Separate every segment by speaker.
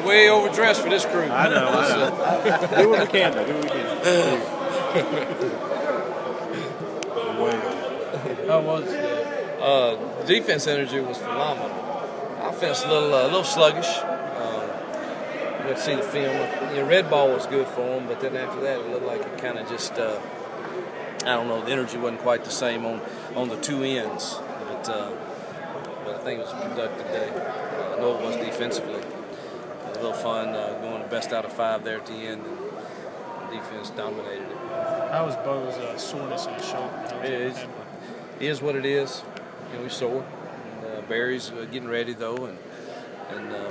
Speaker 1: way overdressed for this crew.
Speaker 2: I know. Do what we can, though. Do what we can.
Speaker 1: How was defense energy was phenomenal. Offense a little sluggish. Let's see the film. Red ball was good for them, but then after that, it looked like it kind of just I don't know. The energy wasn't quite the same on the two ends, but I think it was a productive day. I know it was defensively. It was a little fun going the best out of 5 there at the end, and the defense dominated it.
Speaker 3: How was Bo's soreness in his shoulder?
Speaker 1: It is what it is. He's sore. And, Barry's getting ready though, and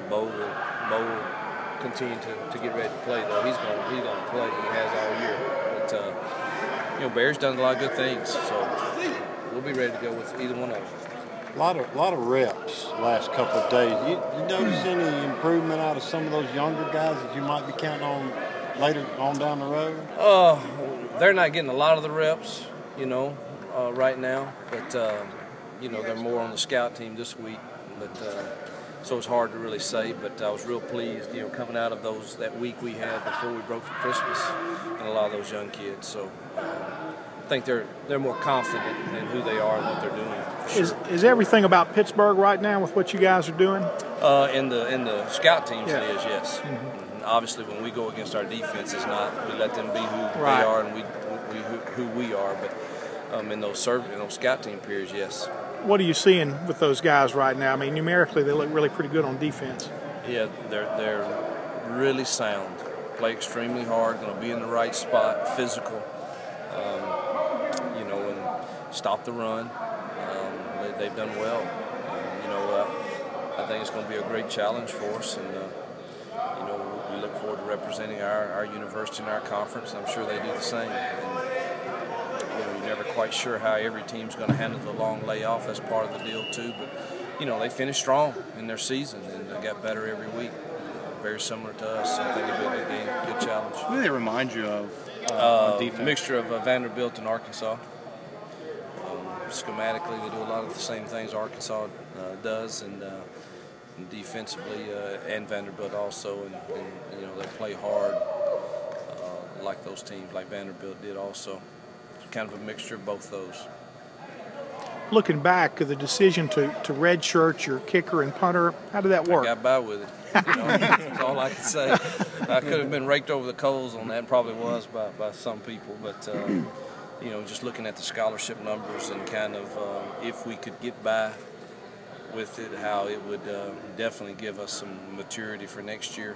Speaker 1: Bo will continue to get ready to play though. He's going to play. He has all year. But Barry's done a lot of good things, so we'll be ready to go with either one of them.
Speaker 4: A lot of reps last couple of days. You notice any improvement out of some of those younger guys that you might be counting on later on down the road?
Speaker 1: They're not getting a lot of the reps, right now, but they're more on the scout team this week. But so it's hard to really say. But I was real pleased, coming out of that week we had before we broke for Christmas, and a lot of those young kids. So I think they're more confident in who they are and what they're doing. For sure.
Speaker 5: Is everything about Pittsburgh right now with what you guys are doing?
Speaker 1: In the scout teams,
Speaker 5: yeah.
Speaker 1: It is, yes. Mm-hmm. Obviously, when we go against our defense, it's not. We let them be who
Speaker 5: right.
Speaker 1: they are and who we are. But in those scout team periods, yes.
Speaker 5: What are you seeing with those guys right now? I mean, numerically, they look really pretty good on defense.
Speaker 1: Yeah, they're really sound. Play extremely hard. Going to be in the right spot, physical. And stop the run. They've done well. I think it's going to be a great challenge for us, and we look forward to representing our university and our conference. I'm sure they do the same. And, you're never quite sure how every team's going to handle the long layoff. That's part of the deal too. But they finished strong in their season, and they got better every week. Very similar to us. So I think it'll be a good game, good challenge.
Speaker 2: What do they remind you of on defense?
Speaker 1: A mixture of Vanderbilt and Arkansas. Schematically, they do a lot of the same things Arkansas does, and defensively, and Vanderbilt also, and they play hard like those teams, like Vanderbilt did also. It's kind of a mixture of both those.
Speaker 5: Looking back, the decision to redshirt your kicker and punter, how did that work?
Speaker 1: I got by with it. That's all I can say. I could have been raked over the coals on that, and probably was by some people, but just looking at the scholarship numbers and kind of if we could get by with it, how it would definitely give us some maturity for next year.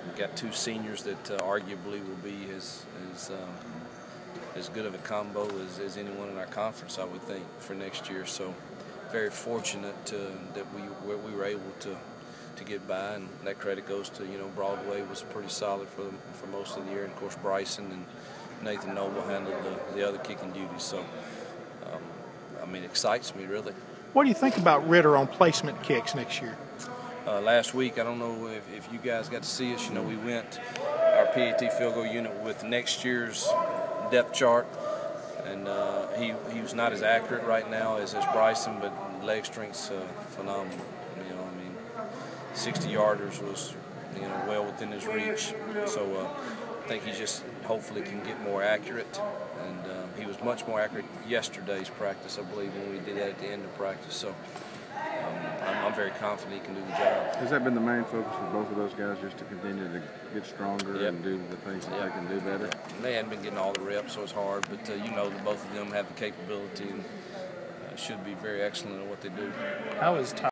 Speaker 1: We've got 2 seniors that arguably will be as good of a combo as anyone in our conference, I would think, for next year. So very fortunate that we were able to get by, and that credit goes to Broadway was pretty solid for most of the year, and of course Bryson and Nathan Noble handled the other kicking duties. So it excites me really.
Speaker 5: What do you think about Ritter on placement kicks next year?
Speaker 1: Last week, I don't know if you guys got to see us. We went our PAT field goal unit with next year's depth chart, and he was not as accurate right now as Bryson, but leg strength's phenomenal. 60-yarders was well within his reach. So I think he just hopefully can get more accurate, and he was much more accurate yesterday's practice, I believe, when we did that at the end of practice. So I'm very confident he can do the job.
Speaker 6: Has that been the main focus for both of those guys, just to continue to get stronger and do the things that they can do better?
Speaker 1: They hadn't been getting all the reps, so it's hard, but that both of them have the capability and should be very excellent at what they do.
Speaker 3: How is